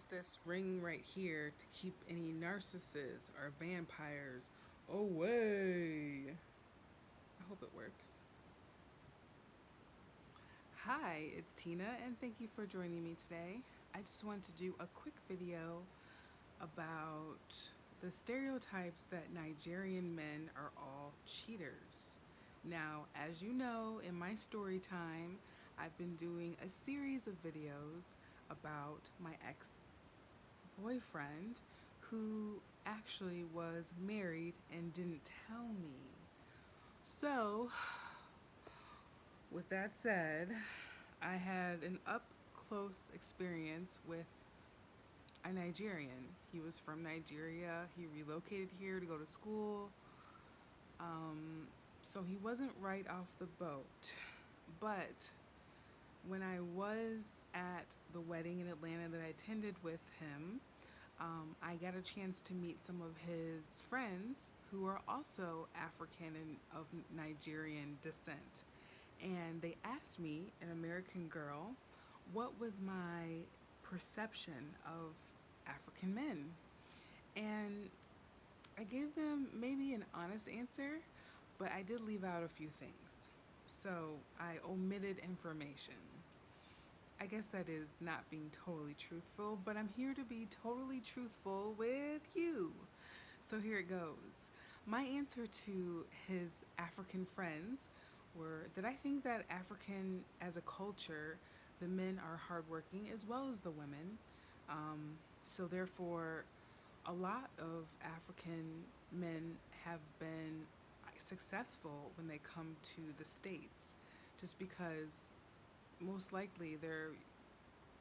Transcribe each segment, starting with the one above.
use this ring right here to keep any narcissists or vampires away. I hope it works. Hi, it's Tina, and thank you for joining me today. I just wanted to do a quick video about the stereotypes that Nigerian men are all cheaters. Now, as you know, in my story time, I've been doing a series of videos about my ex-boyfriend who actually was married and didn't tell me. So, with that said, I had an up close experience with a Nigerian. He was from Nigeria. He relocated here to go to school. So he wasn't right off the boat. But when I was at the wedding in Atlanta that I attended with him, I got a chance to meet some of his friends who are also African and of Nigerian descent. And they asked me, an American girl, what was my perception of African men. And I gave them maybe an honest answer, but I did leave out a few things. So I omitted information. I guess that is not being totally truthful, but I'm here to be totally truthful with you. So here it goes. My answer to his African friends were that I think that African as a culture, the men are hardworking as well as the women. So therefore, a lot of African men have been successful when they come to the States, just because most likely they're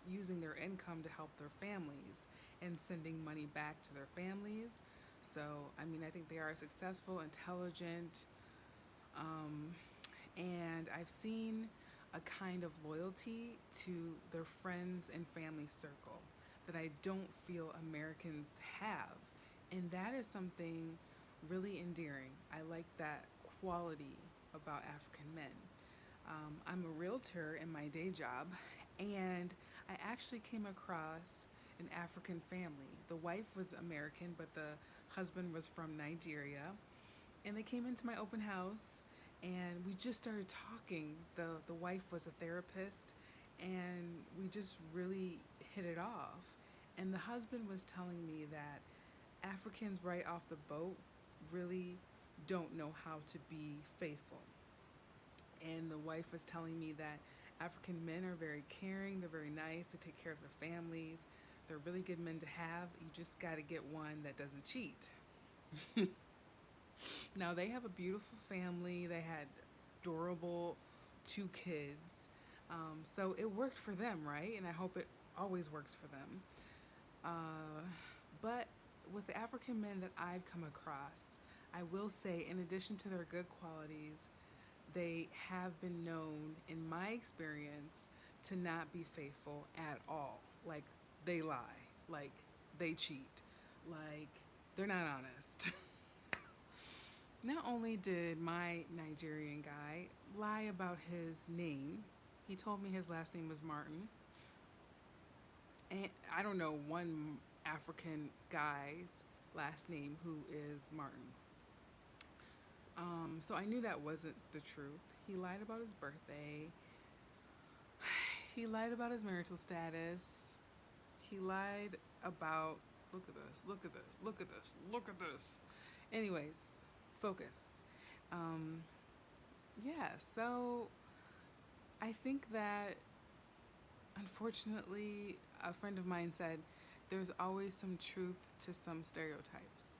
using their income to help their families and sending money back to their families. So, I mean, I think they are successful, intelligent, and I've seen a kind of loyalty to their friends and family circle that I don't feel Americans have. And that is something really endearing. I like that quality about African men. I'm a realtor in my day job, and I actually came across an African family. The wife was American, but the husband was from Nigeria. And they came into my open house, and we just started talking. The wife was a therapist, and we just really hit it off. And the husband was telling me that Africans right off the boat really don't know how to be faithful. And the wife was telling me that African men are very caring, they're very nice, they take care of their families, they're really good men to have. You just got to get one that doesn't cheat. Now, they have a beautiful family, they had adorable 2 kids. So it worked for them, right? And I hope it always works for them. Uh, but with the African men that I've come across, I will say, in addition to their good qualities, they have been known, in my experience, to not be faithful at all. Like, they lie, like, they cheat, like, they're not honest. Not only did my Nigerian guy lie about his name, he told me his last name was Martin. And I don't know one African guy's last name who is Martin. So I knew that wasn't the truth. He lied about his birthday. He lied about his marital status. He lied about, look at this, look at this, look at this, look at this. Anyways, focus. Um, yeah, so I think that unfortunately, a friend of mine said there's always some truth to some stereotypes.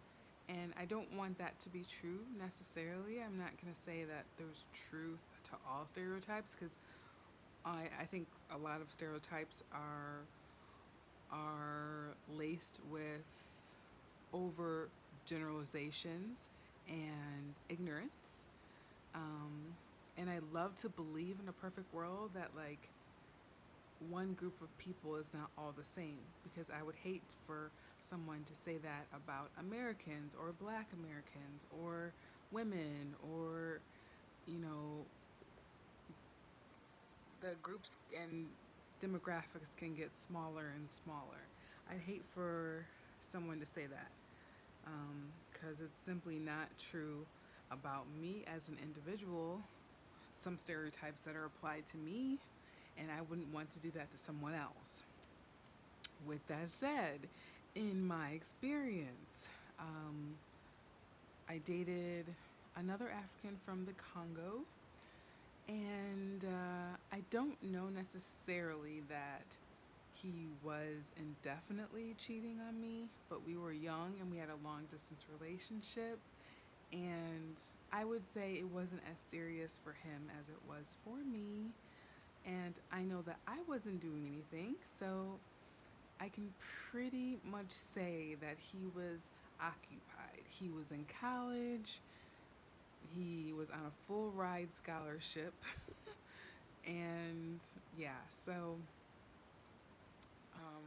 And I don't want that to be true necessarily. I'm not going to say that there's truth to all stereotypes, because I think a lot of stereotypes are laced with over generalizations and ignorance. And I love to believe in a perfect world that, like, one group of people is not all the same, because I would hate for someone to say that about Americans or Black Americans or women, or, you know, the groups and demographics can get smaller and smaller. I'd hate for someone to say that, because it's simply not true about me as an individual. Some stereotypes that are applied to me, and I wouldn't want to do that to someone else. With that said, in my experience, um, I dated another African from the Congo, and I don't know necessarily that he was indefinitely cheating on me, but we were young and we had a long distance relationship. And I would say it wasn't as serious for him as it was for me. And I know that I wasn't doing anything, so I can pretty much say that he was occupied. He was in college, he was on a full ride scholarship, and yeah, so um,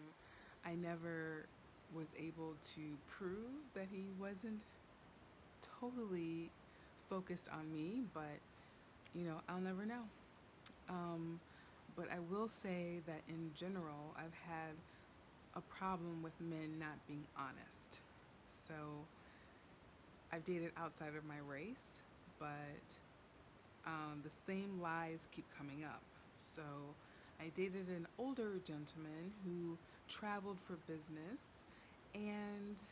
I never was able to prove that he wasn't totally focused on me, but I'll never know. Um, but I will say that in general, I've had a problem with men not being honest. So I've dated outside of my race, but the same lies keep coming up. So I dated an older gentleman who traveled for business, and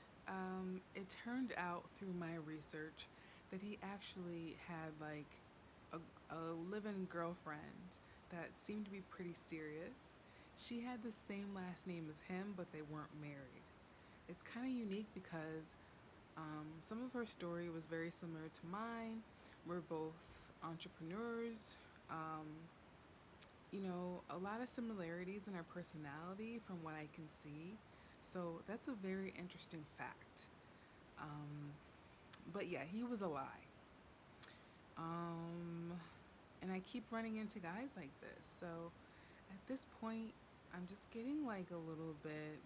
it turned out through my research that he actually had like a live-in girlfriend that seemed to be pretty serious. She had the same last name as him, but they weren't married. It's kind of unique because some of her story was very similar to mine. We're both entrepreneurs. Um, a lot of similarities in our personality from what I can see. So that's a very interesting fact. Um, but yeah, he was a lie. Um, and I keep running into guys like this. So at this point, I'm just getting like a little bit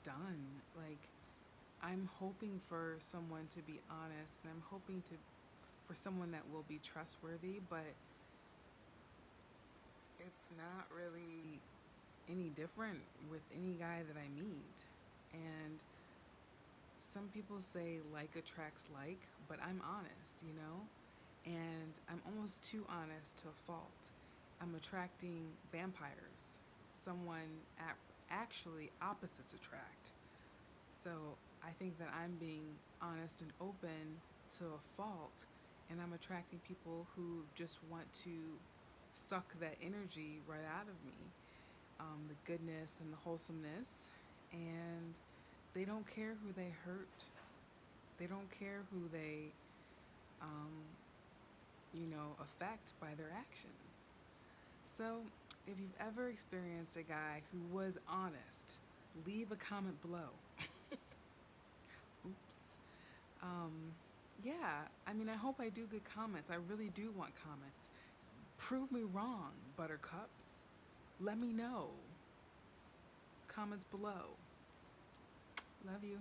done. Like, I'm hoping for someone to be honest, and I'm hoping for someone that will be trustworthy, but it's not really any different with any guy that I meet. And some people say like attracts like, but I'm honest. And I'm almost too honest to a fault. I'm attracting vampires. Someone actually opposites attract. So I think that I'm being honest and open to a fault, and I'm attracting people who just want to suck that energy right out of me, the goodness and the wholesomeness, and they don't care who they hurt. They don't care who they, um, affect by their actions. So if you've ever experienced a guy who was honest, leave a comment below. Oops. Um, yeah, I mean, I hope I do good comments. I really do want comments. Prove me wrong, buttercups. Let me know. Comments below. Love you.